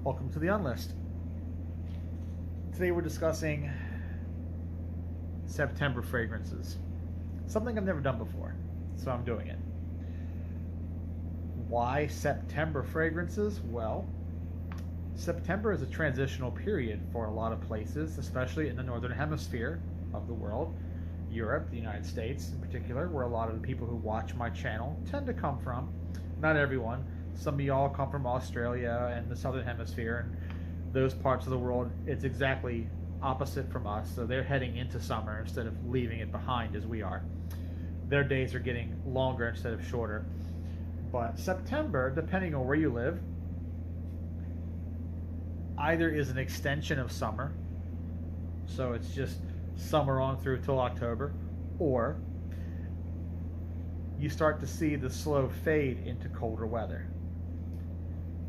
Welcome to the Unlist. Today we're discussing September fragrances. Something I've never done before, so I'm doing it. Why September fragrances? Well, September is a transitional period for a lot of places, especially in the northern hemisphere of the world. Europe, the United States in particular, where a lot of the people who watch my channel tend to come from. Not everyone. Some of y'all come from Australia and the southern hemisphere, and those parts of the world, it's exactly opposite from us. So they're heading into summer instead of leaving it behind as we are. Their days are getting longer instead of shorter. But September, depending on where you live, either is an extension of summer, so it's just summer on through till October, or you start to see the slow fade into colder weather.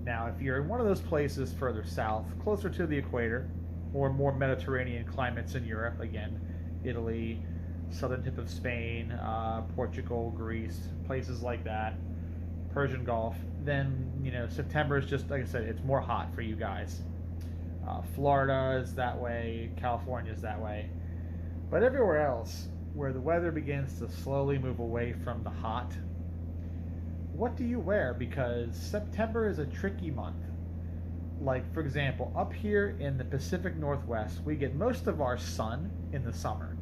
Now, if you're in one of those places further south, closer to the equator, or more Mediterranean climates in Europe, again, Italy, southern tip of Spain, Portugal, Greece, places like that, Persian Gulf, then, September is just, like I said, it's more hot for you guys. Florida is that way, California is that way. But everywhere else, where the weather begins to slowly move away from the hot, what do you wear? Because September is a tricky month. Like, for example, up here in the Pacific Northwest, we get most of our sun in the summer.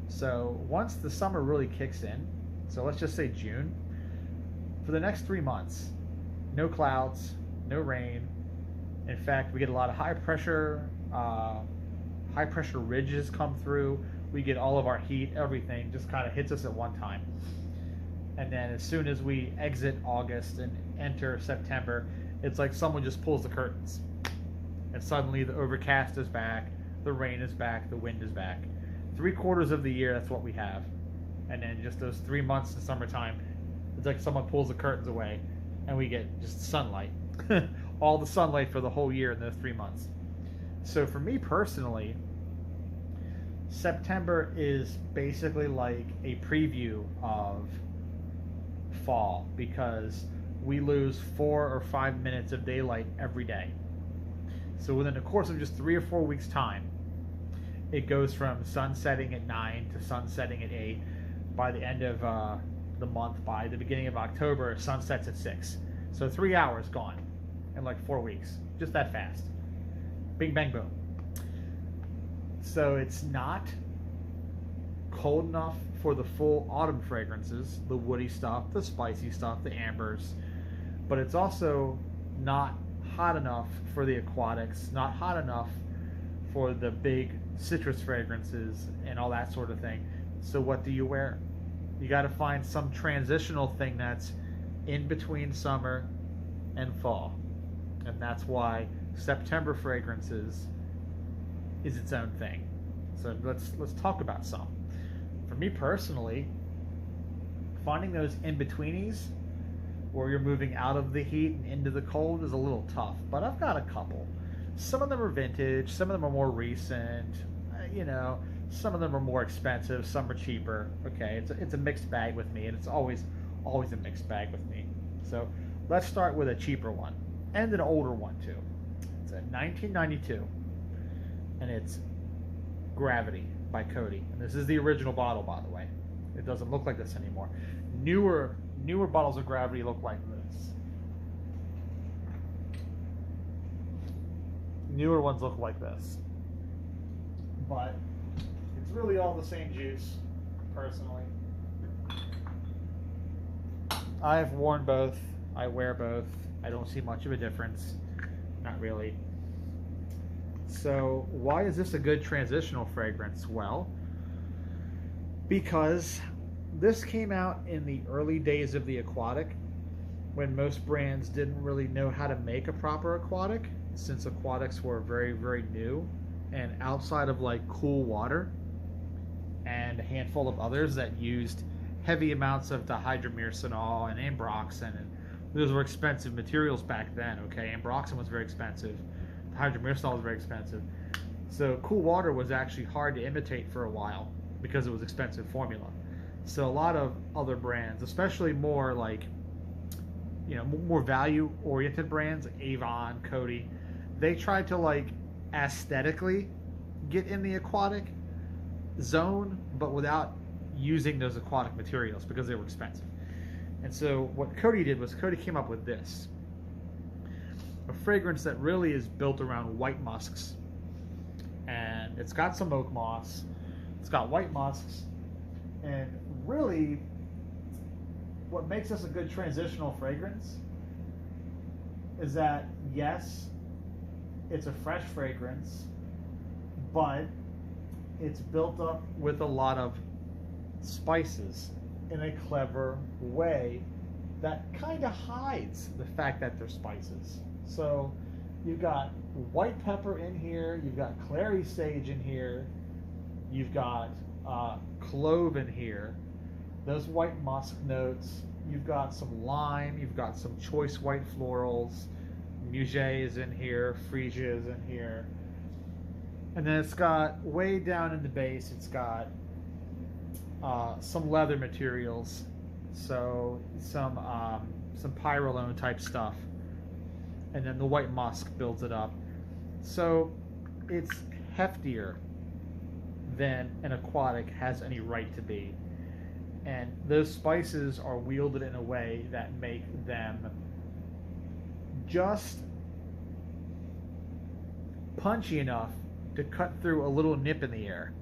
So once the summer really kicks in, so let's just say June, for the next 3 months, no clouds, no rain. In fact, we get a lot of high pressure ridges come through. We get all of our heat, everything just kind of hits us at one time. And then as soon as we exit August and enter September, it's like someone just pulls the curtains. And suddenly the overcast is back, the rain is back, the wind is back. 3/4 of the year, that's what we have. And then just those 3 months in summertime, it's like someone pulls the curtains away and we get just sunlight. All the sunlight for the whole year in those 3 months. So for me personally, September is basically like a preview of fall, because we lose 4 or 5 minutes of daylight every day. So within the course of just 3 or 4 weeks time, it goes from sun setting at 9 to sun setting at 8. By the end of the month, by the beginning of October, sun sets at 6. So 3 hours gone in like 4 weeks, just that fast. Bing, bang, boom. So it's not cold enough for the full autumn fragrances, the woody stuff, the spicy stuff, the ambers, but it's also not hot enough for the aquatics, not hot enough for the big citrus fragrances and all that sort of thing. So what do you wear? You got to find some transitional thing that's in between summer and fall. And that's why September fragrances is its own thing. So let's talk about some. For me personally, finding those in-betweenies where you're moving out of the heat and into the cold is a little tough, but I've got a couple. Some of them are vintage, some of them are more recent, some of them are more expensive, some are cheaper. Okay, it's a mixed bag with me, and it's always a mixed bag with me. So let's start with a cheaper one, and an older one too. It's a 1992, and it's Gravity by Coty. And this is the original bottle, by the way. It doesn't look like this anymore. Newer bottles of Gravity look like this. Newer ones look like this. But it's really all the same juice, personally. I've worn both. I wear both. I don't see much of a difference. Not really. So why is this a good transitional fragrance? Well, because this came out in the early days of the aquatic, when most brands didn't really know how to make a proper aquatic, since aquatics were very, very new, and outside of like cool water and a handful of others that used heavy amounts of dihydromercinol and ambroxan, and those were expensive materials back then. Okay, ambroxan was very expensive, dihydromercinol was very expensive, so cool water was actually hard to imitate for a while because it was expensive formula. So a lot of other brands, especially more like, more value oriented brands like Avon, Coty, they tried to like aesthetically get in the aquatic zone, but without using those aquatic materials because they were expensive. And so what Coty did was Coty came up with this, a fragrance that really is built around white musks, and it's got some oak moss, it's got white musks, and really what makes this a good transitional fragrance is that, yes, it's a fresh fragrance, but it's built up with a lot of spices in a clever way that kind of hides the fact that they're spices. So you've got white pepper in here, you've got clary sage in here, you've got clove in here, those white musk notes, you've got some lime, you've got some choice white florals, muguet is in here, freesia is in here, and then it's got way down in the base, it's got some leather materials, so some pyrrolone type stuff, and then the white musk builds it up. So it's heftier than an aquatic has any right to be, and those spices are wielded in a way that make them just punchy enough to cut through a little nip in the air.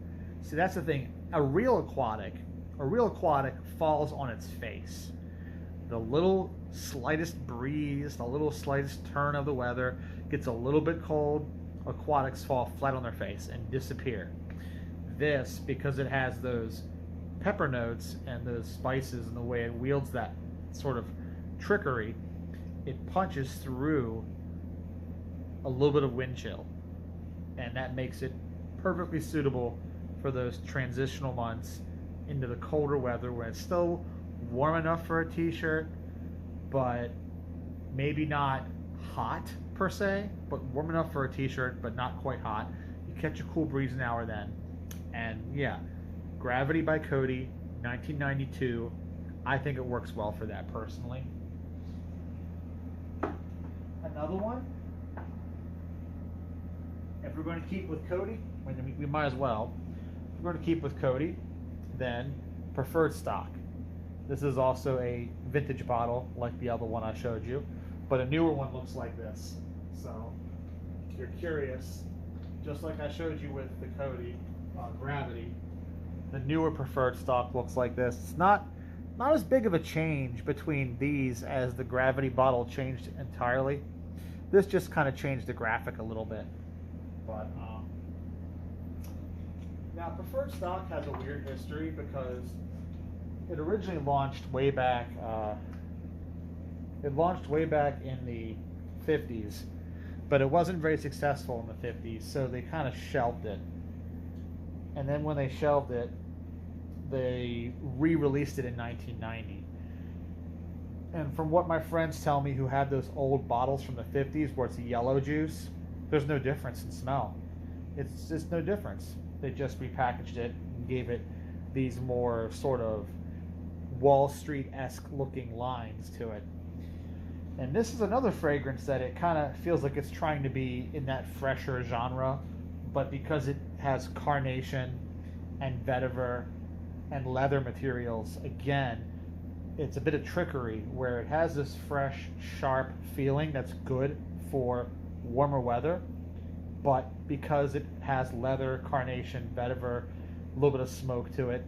See, that's the thing. A real aquatic falls on its face. The little slightest breeze, the little slightest turn of the weather gets a little bit cold, aquatics fall flat on their face and disappear. This, because it has those pepper notes and those spices and the way it wields that sort of trickery, it punches through a little bit of wind chill, and that makes it perfectly suitable for those transitional months into the colder weather where it's still warm enough for a t-shirt, but maybe not hot per se, but warm enough for a t-shirt, but not quite hot. You catch a cool breeze now or then. And yeah, Gravity by Coty, 1992. I think it works well for that personally. Another one, if we're going to keep with Coty, we might as well. If we're going to keep with Coty, then Preferred Stock. This is also a vintage bottle like the other one I showed you, but a newer one looks like this. So if you're curious, just like I showed you with the Coty Gravity, the newer Preferred Stock looks like this. It's not as big of a change between these as the Gravity bottle changed entirely. This just kind of changed the graphic a little bit. But now Preferred Stock has a weird history because it originally launched way back. It launched way back in the 50s, but it wasn't very successful in the 50s, so they kind of shelved it. And then when they shelved it, they re-released it in 1990. And from what my friends tell me who had those old bottles from the 50s where it's a yellow juice, there's no difference in smell. It's just no difference. They just repackaged it and gave it these more sort of Wall Street-esque looking lines to it. And this is another fragrance that it kind of feels like it's trying to be in that fresher genre, but because it has carnation and vetiver and leather materials, again, it's a bit of trickery where it has this fresh, sharp feeling that's good for warmer weather, but because it has leather, carnation, vetiver, a little bit of smoke to it,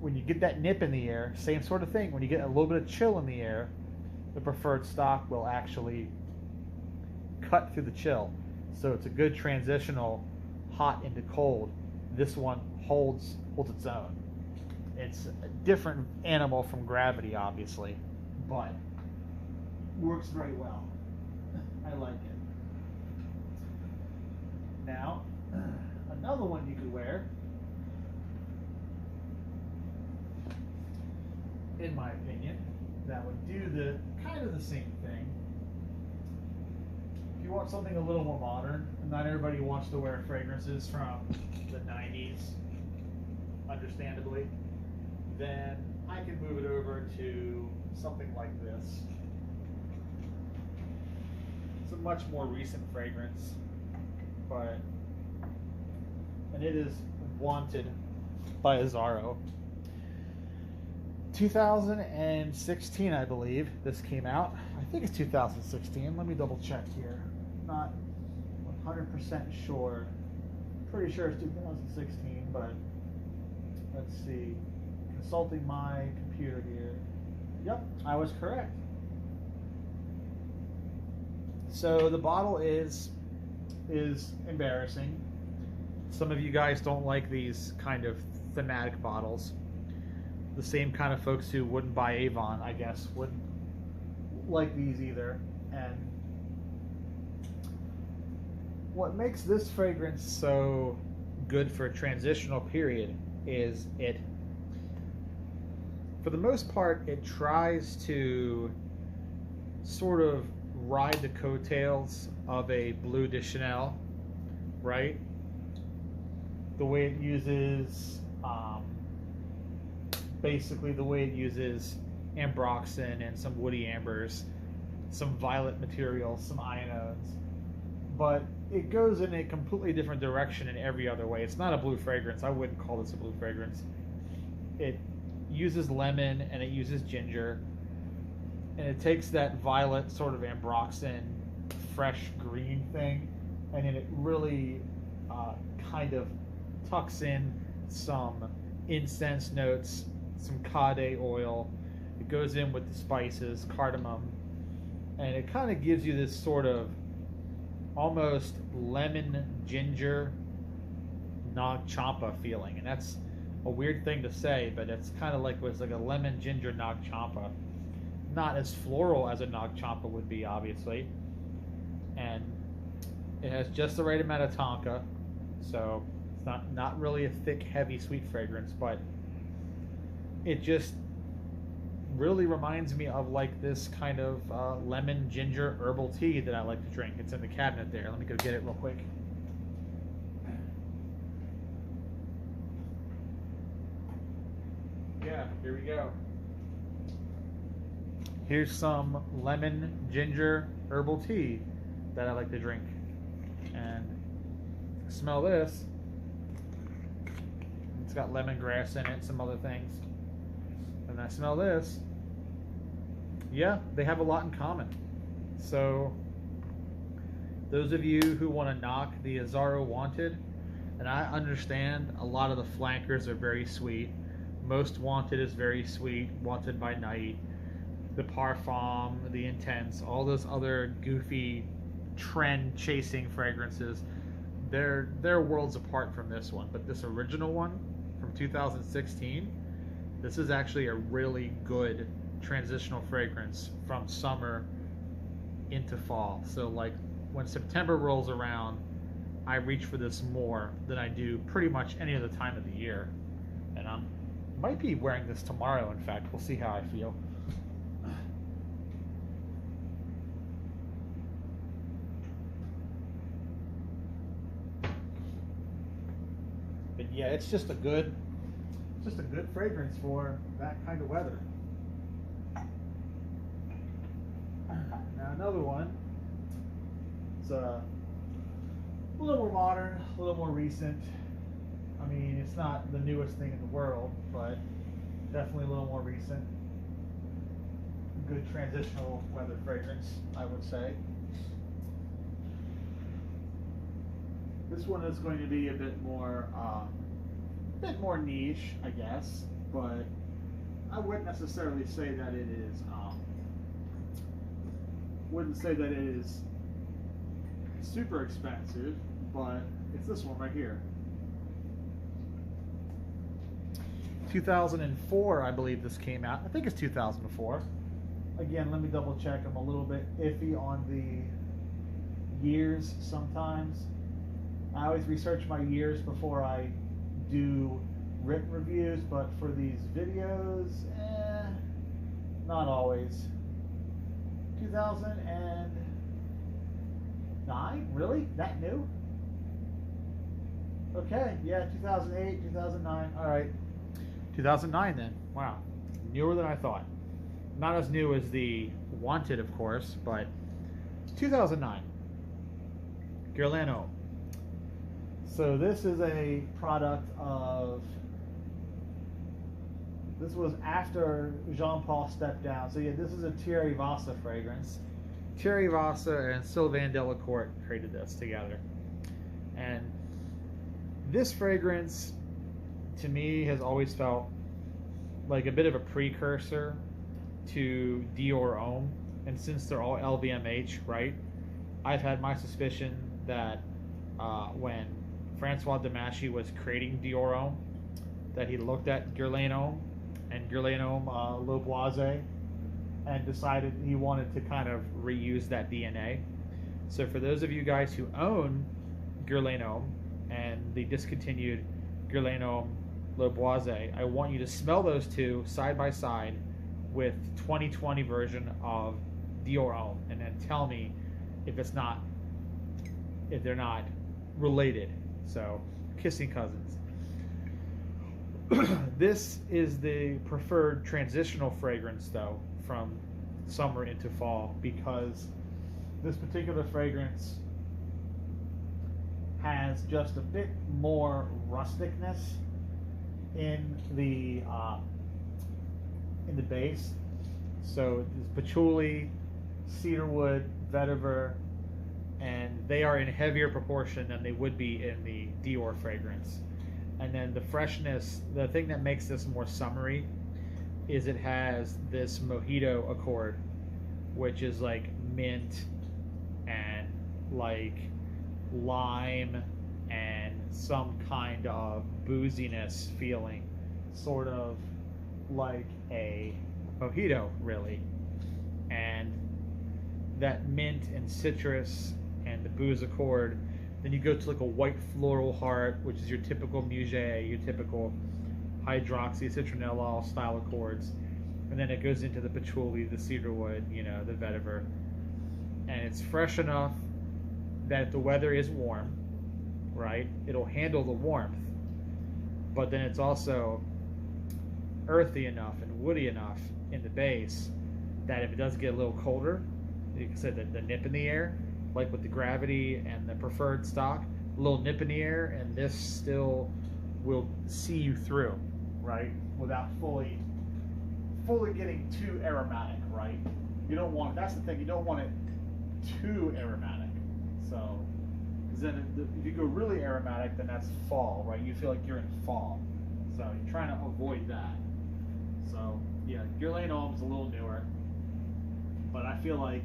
when you get that nip in the air, same sort of thing. When you get a little bit of chill in the air, the Preferred Stock will actually cut through the chill. So it's a good transitional hot into cold. This one holds its own. It's a different animal from Gravity, obviously, but works very well. I like it. Now, another one you could wear, in my opinion, that would do the kind of the same thing. If you want something a little more modern, and not everybody wants to wear fragrances from the 90s, understandably, then I can move it over to something like this. a much more recent fragrance, and it is Wanted by Azzaro. 2016, I believe this came out. I think it's 2016. Let me double check here. Not 100% sure. Pretty sure it's 2016, but let's see. Consulting my computer here. Yep, I was correct. So the bottle is embarrassing. Some of you guys don't like these kind of thematic bottles. The same kind of folks who wouldn't buy Avon, I guess, wouldn't like these either. And what makes this fragrance so good for a transitional period is it, for the most part, it tries to sort of ride the coattails of a Bleu de Chanel, right? The way it uses, basically the way it uses ambroxan and some woody ambers, some violet materials, some ionones, but it goes in a completely different direction in every other way. It's not a blue fragrance. I wouldn't call this a blue fragrance. It uses lemon and it uses ginger, and it takes that violet sort of ambroxan fresh green thing, and then it really kind of tucks in some incense notes, some cade oil. It goes in with the spices, cardamom, and it kind of gives you this sort of almost lemon ginger Nag Champa feeling. And that's a weird thing to say, but it's kind of like it's like a lemon ginger Nag Champa. Not as floral as a Nag Champa would be, obviously. And it has just the right amount of tonka, so it's not really a thick, heavy, sweet fragrance, but it just really reminds me of like this kind of lemon ginger herbal tea that I like to drink. It's in the cabinet there. Let me go get it real quick. Yeah, here we go. Here's some lemon ginger herbal tea that I like to drink. And smell this. It's got lemongrass in it, some other things. And I smell this. Yeah, they have a lot in common. So those of you who want to knock the Azzaro Wanted, and I understand a lot of the flankers are very sweet. Most Wanted is very sweet, Wanted by Night, the Parfum, the Intense, all those other goofy trend chasing fragrances, they're worlds apart from this one. But this original one from 2016, this is actually a really good transitional fragrance from summer into fall. So like when September rolls around, I reach for this more than I do pretty much any other time of the year. And I might be wearing this tomorrow, in fact. We'll see how I feel. But yeah, it's just a good fragrance for that kind of weather. Now another one. It's a little more modern, a little more recent. I mean, it's not the newest thing in the world, but definitely a little more recent. Good transitional weather fragrance, I would say. This one is going to be a bit more niche, I guess, but I wouldn't necessarily say that it is. Wouldn't say that it is super expensive, but it's this one right here. 2004, I believe this came out. I think it's 2004. Again, let me double check. I'm a little bit iffy on the years sometimes. I always research my years before I do written reviews, but for these videos, not always. 2009? Really? That new? Okay, yeah, 2008, 2009. All right. 2009 then. Wow. Newer than I thought. Not as new as the Wanted, of course, but 2009. Guerlain L'Instant. So this is a product of. This was after Jean Paul stepped down. So yeah, this is a Thierry Vassa fragrance. Thierry Vassa and Sylvain Delacourt created this together. And this fragrance, to me, has always felt like a bit of a precursor to Dior Homme. And since they're all LVMH, right, I've had my suspicion that when Francois Demachy was creating Dior Homme, that he looked at Guerlain L'Instant and Guerlain L'Instant Le Boisé and decided he wanted to kind of reuse that DNA. So for those of you guys who own Guerlain L'Instant and the discontinued Guerlain L'Instant Le Boisé, I want you to smell those two side by side with 2020 version of Dior Homme, and then tell me if they're not related. So, kissing cousins. This is the preferred transitional fragrance, though, from summer into fall, because this particular fragrance has just a bit more rusticness in the base. So it's patchouli, cedarwood, vetiver, and they are in heavier proportion than they would be in the Dior fragrance. And then the freshness, the thing that makes this more summery is it has this mojito accord, which is like mint and like lime and some kind of booziness feeling, sort of like a mojito, really. And that mint and citrus and the booze accord. Then you go to like a white floral heart, which is your typical Muget, your typical hydroxy citronellol style accords. And then it goes into the patchouli, the cedarwood, the vetiver. And it's fresh enough that if the weather is warm, right, it'll handle the warmth. But then it's also earthy enough and woody enough in the base that if it does get a little colder, you can say the nip in the air, like with the Gravity and the Preferred stock, a little nip in the air, and this still will see you through, right, without fully getting too aromatic, right? You don't want, that's the thing, you don't want it too aromatic. So, because then if you go really aromatic, then that's fall, right? You feel like you're in fall. So you're trying to avoid that. So yeah, Guerlain L'Instant is a little newer, but I feel like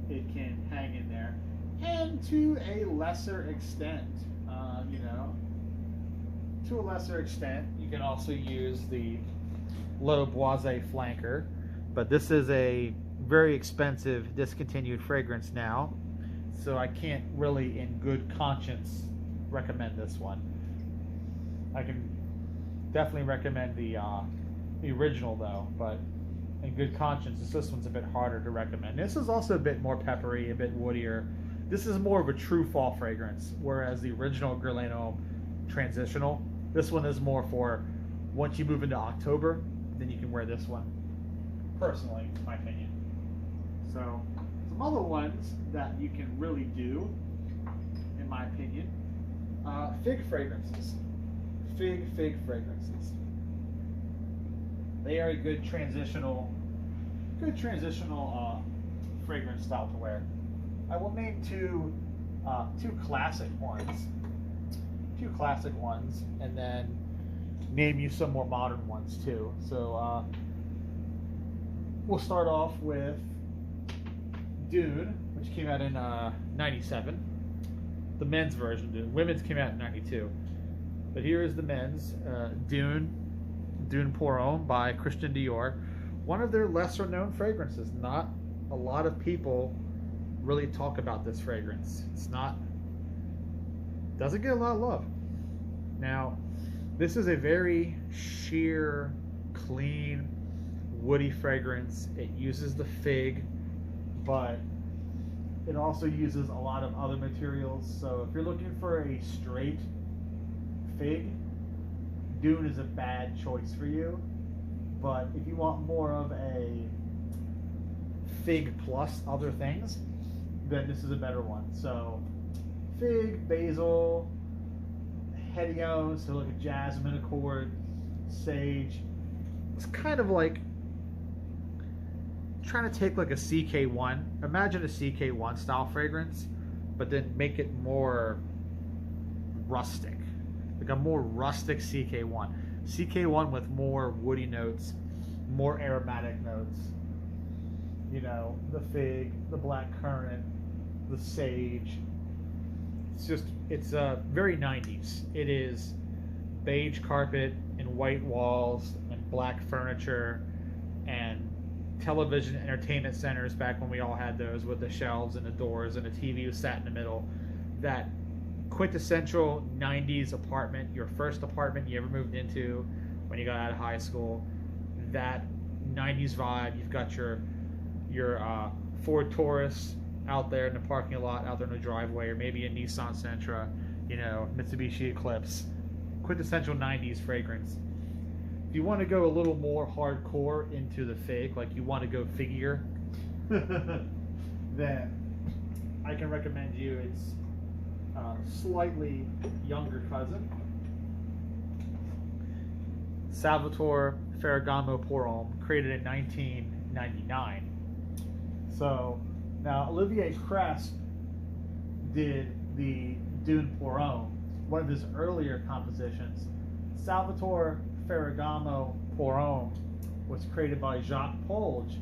it can hang in there. And to a lesser extent, to a lesser extent, you can also use the Le Boisé flanker, but this is a very expensive discontinued fragrance now, so I can't really in good conscience recommend this one. I can definitely recommend the original though, but in good conscience, this one's a bit harder to recommend. This is also a bit more peppery, a bit woodier. This is more of a true fall fragrance, whereas the original Guerlain L'Instant transitional, this one is more for once you move into October, then you can wear this one. Personally, in my opinion. So, some other ones that you can really do, in my opinion, fig fragrances. Fig fragrances. They are a good transitional fragrance style to wear. I will name two classic ones, and then name you some more modern ones too. So we'll start off with Dune, which came out in '97. The men's version. The women's came out in '92. But here is the men's Dune Pour Homme by Christian Dior. One of their lesser known fragrances. Not a lot of people really talk about this fragrance. Doesn't get a lot of love. Now, this is a very sheer, clean, woody fragrance. It uses the fig, but it also uses a lot of other materials. So if you're looking for a straight fig, Dune is a bad choice for you. But if you want more of a fig plus other things, then this is a better one. So fig, basil, hedione, so like a jasmine accord, sage. It's kind of like trying to take like a CK1. Imagine a CK1 style fragrance, but then make it more rustic. Like a more rustic CK1. CK1 with more woody notes, more aromatic notes. You know, the fig, the black currant, the sage. It's very 90s. It is beige carpet and white walls and black furniture and television entertainment centers back when we all had those with the shelves and the doors and a TV was sat in the middle. That quintessential 90s apartment, your first apartment you ever moved into when you got out of high school. That 90s vibe. You've got your Ford Taurus out there in the parking lot, out there in the driveway, or maybe a Nissan Sentra, you know, Mitsubishi Eclipse. Quintessential 90s fragrance. If you want to go a little more hardcore into the fig, like you want to go figgier, then I can recommend you its slightly younger cousin, Salvatore Ferragamo Pour Homme, created in 1999. So now Olivier Cresp did the Dune Pour Homme, one of his earlier compositions. Salvatore Ferragamo Pour Homme was created by Jacques Polge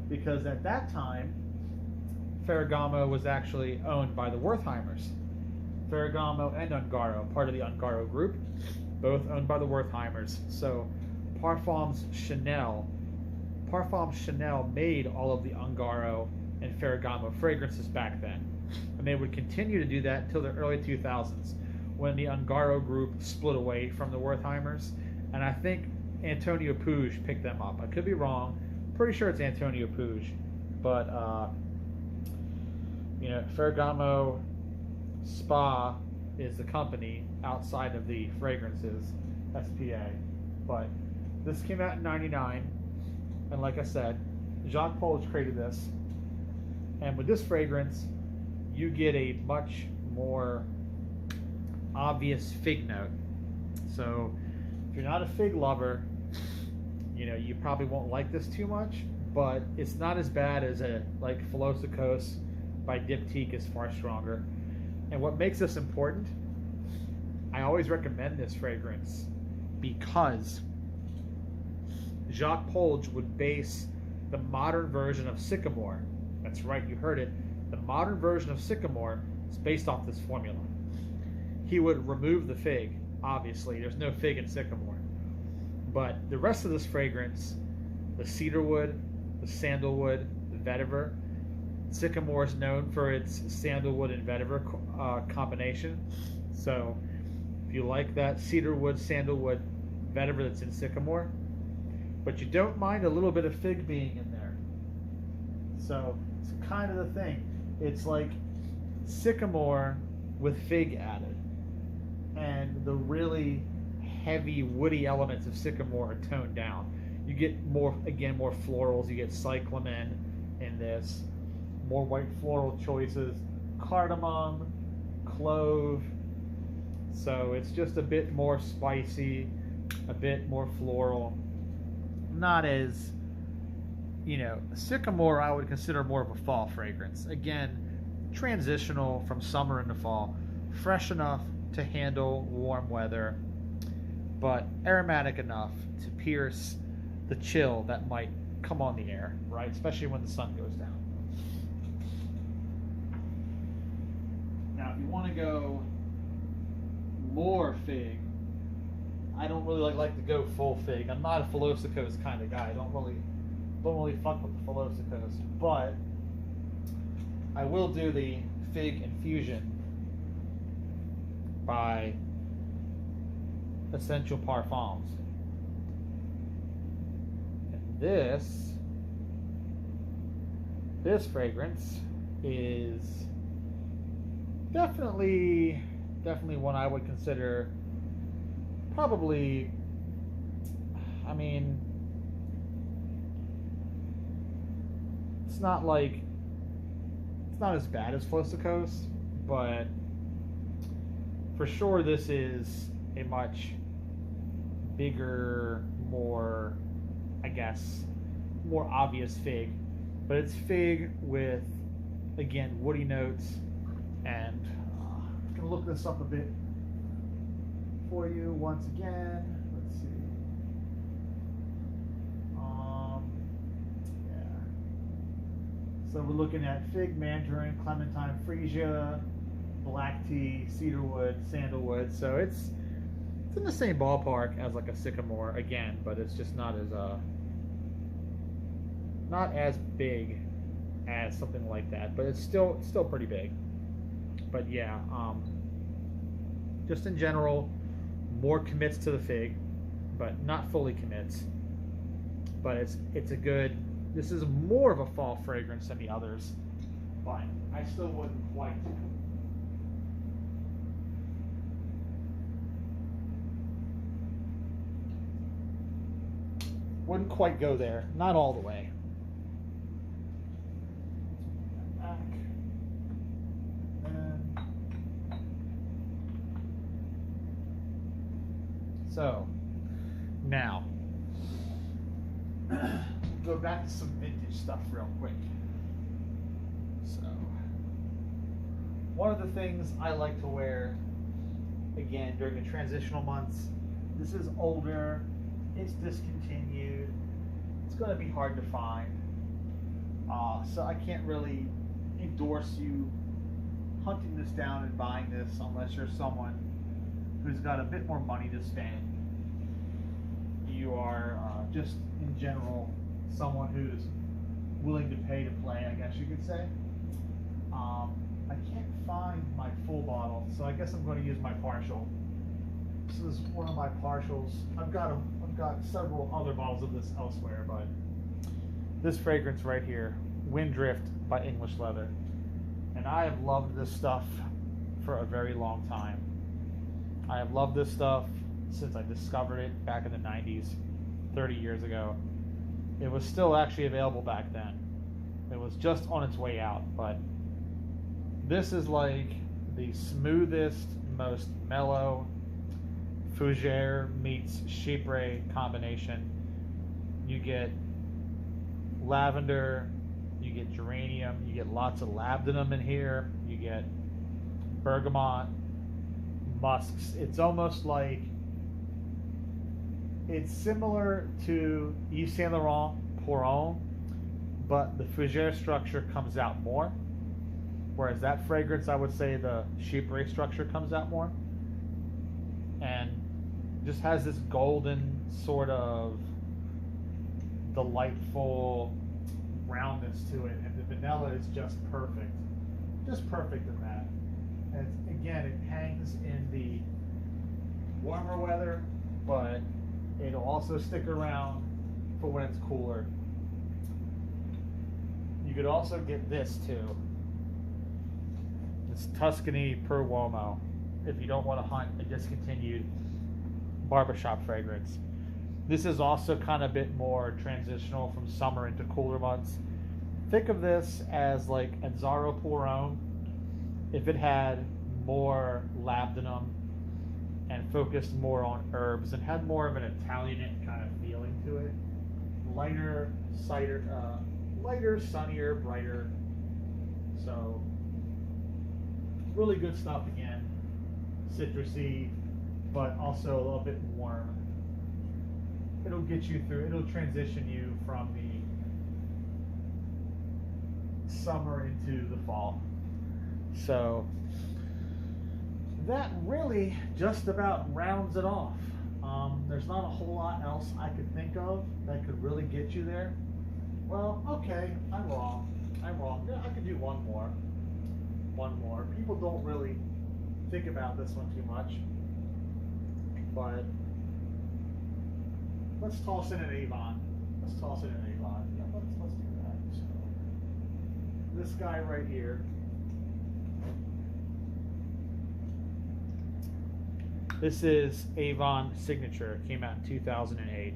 because at that time Ferragamo was actually owned by the Wertheimers. Ferragamo and Ungaro, part of the Ungaro group, both owned by the Wertheimers. So Parfums Chanel made all of the Ungaro and Ferragamo fragrances back then. And they would continue to do that until the early 2000s when the Ungaro group split away from the Wertheimers. And I think Antonio Puig picked them up. I could be wrong. Pretty sure it's Antonio Puig. But, you know, Ferragamo Spa is the company outside of the fragrances, SPA. But this came out in 99. And like I said, Jacques Polge created this. And with this fragrance, you get a much more obvious fig note. So if you're not a fig lover, you know, you probably won't like this too much, but it's not as bad as a like Philosophes by Diptyque is far stronger. And what makes this important, I always recommend this fragrance because Jacques Polge would base the modern version of Sycamore. That's right, you heard it. The modern version of Sycamore is based off this formula. He would remove the fig, obviously. There's no fig in Sycamore. But the rest of this fragrance, the cedarwood, the sandalwood, the vetiver. Sycamore is known for its sandalwood and vetiver combination. So if you like that cedarwood, sandalwood, vetiver that's in Sycamore, but you don't mind a little bit of fig being in there. So it's kind of the thing. It's like Sycamore with fig added. And the really heavy woody elements of Sycamore are toned down. You get more, again, more florals. You get cyclamen in this. More white floral choices. Cardamom, clove. So it's just a bit more spicy, a bit more floral. Not as, you know, Sycamore I would consider more of a fall fragrance. Again, transitional from summer into fall. Fresh enough to handle warm weather, but aromatic enough to pierce the chill that might come on the air, right? Especially when the sun goes down. Now, if you want to go more fig, I don't really like to go full fig. I'm not a Philosophes kind of guy. I don't really fuck with the Philosophes, but I will do the fig infusion by Essential Parfums. And this fragrance is definitely one I would consider probably, I mean, it's not as bad as Close to Coast, but for sure this is a much bigger, more, I guess, more obvious fig. But it's fig with, again, woody notes. And I'm going to look this up a bit for you once again. Let's see. So we're looking at fig, mandarin, clementine, freesia, black tea, cedarwood, sandalwood. So it's in the same ballpark as like a sycamore again, but it's just not as big as something like that. But it's still pretty big. But yeah, just in general, more commits to the fig, but not fully commits. But it's a good. This is more of a fall fragrance than the others, but I still wouldn't quite go there. Not all the way. Back. And so now go back to some vintage stuff real quick. So, one of the things I like to wear, again, during the transitional months, this is older, it's discontinued, it's going to be hard to find. So I can't really endorse you hunting this down and buying this unless you're someone who's got a bit more money to spend. You are just, in general, someone who's willing to pay to play, I guess you could say. I can't find my full bottle, so I guess I'm going to use my partial. This is one of my partials. I've got several other bottles of this elsewhere, but this fragrance right here, Windrift by English Leather, and I have loved this stuff for a very long time. I have loved this stuff since I discovered it back in the 90s, 30 years ago. It was still actually available back then. It was just on its way out, but this is like the smoothest, most mellow fougere meets chypre combination. You get lavender, you get geranium, you get lots of labdanum in here, you get bergamot, musks. It's almost like, it's similar to Yves Saint Laurent Pour Homme, but the fougere structure comes out more. Whereas that fragrance, I would say the chypre structure comes out more. And just has this golden sort of delightful roundness to it. And the vanilla is just perfect. Just perfect in that. And again, it hangs in the warmer weather, but it'll also stick around for when it's cooler. You could also get this too. This Tuscany Per Uomo, if you don't want to hunt a discontinued barbershop fragrance. This is also kind of a bit more transitional from summer into cooler months. Think of this as like Azzaro Wanted if it had more labdanum and focused more on herbs and had more of an Italian kind of feeling to it. Lighter, sunnier, brighter. So really good stuff again. Citrusy, but also a little bit warm. It'll get you through, it'll transition you from the summer into the fall. So that really just about rounds it off. There's not a whole lot else I could think of that could really get you there. Well, okay, I'm wrong. Yeah, I could do one more. People don't really think about this one too much, but let's toss in an Avon. Yeah, let's do that. So, this guy right here. This is Avon Signature. It came out in 2008.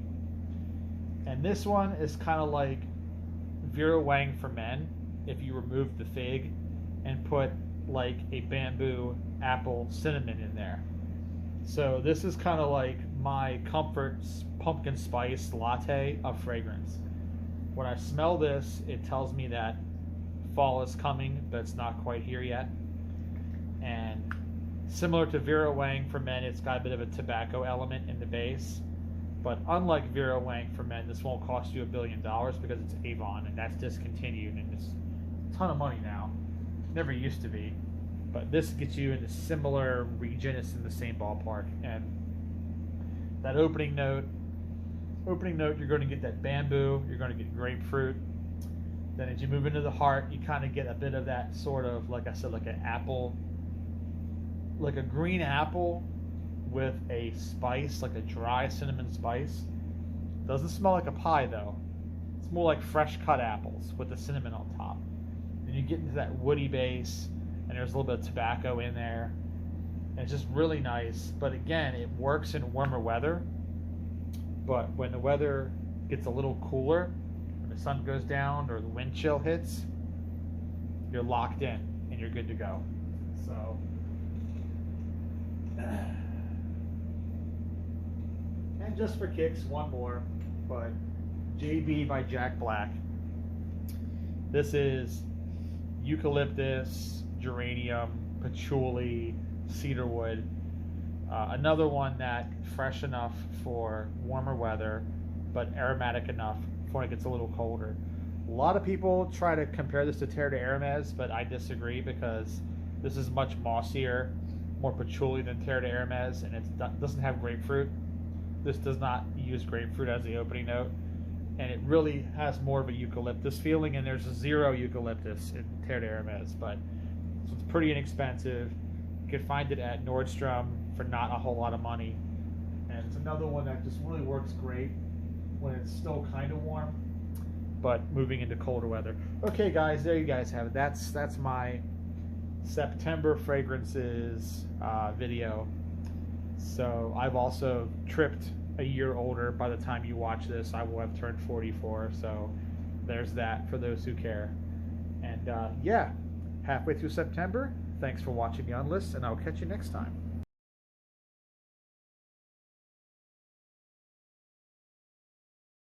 And this one is kind of like Vera Wang for men, if you remove the fig. and put like a bamboo apple cinnamon in there. So this is kind of like my comfort pumpkin spice latte of fragrance. When I smell this, it tells me that fall is coming, but it's not quite here yet. And similar to Vera Wang for Men, it's got a bit of a tobacco element in the base. But unlike Vera Wang for Men, this won't cost you $1 billion because it's Avon, and that's discontinued, and it's a ton of money now. Never used to be. But this gets you in a similar region. It's in the same ballpark. And that opening note, you're going to get that bamboo. You're going to get grapefruit. Then as you move into the heart, you kind of get a bit of that sort of, like I said, like an apple, like a green apple with a spice, like a dry cinnamon spice. Doesn't smell like a pie though. It's more like fresh cut apples with the cinnamon on top. Then you get into that woody base, and there's a little bit of tobacco in there. And it's just really nice. But again, it works in warmer weather. But when the weather gets a little cooler, when the sun goes down or the wind chill hits, you're locked in and you're good to go. So, and just for kicks, one more, but JB by Jack Black. This is eucalyptus, geranium, patchouli, cedarwood. Another one that fresh enough for warmer weather, but aromatic enough for when it gets a little colder. A lot of people try to compare this to Terre de Hermes, but I disagree because this is much mossier, more patchouli than Terre de Hermes, and it doesn't have grapefruit. This does not use grapefruit as the opening note, and it really has more of a eucalyptus feeling, and there's zero eucalyptus in Terre de Hermes, but so it's pretty inexpensive. You can find it at Nordstrom for not a whole lot of money, and it's another one that just really works great when it's still kind of warm, but moving into colder weather. Okay, guys, there you guys have it. That's my September fragrances video. So I've also tripped a year older. By the time you watch this, I will have turned 44. So there's that for those who care. And yeah, halfway through September. Thanks for watching the Unlist, and I'll catch you next time.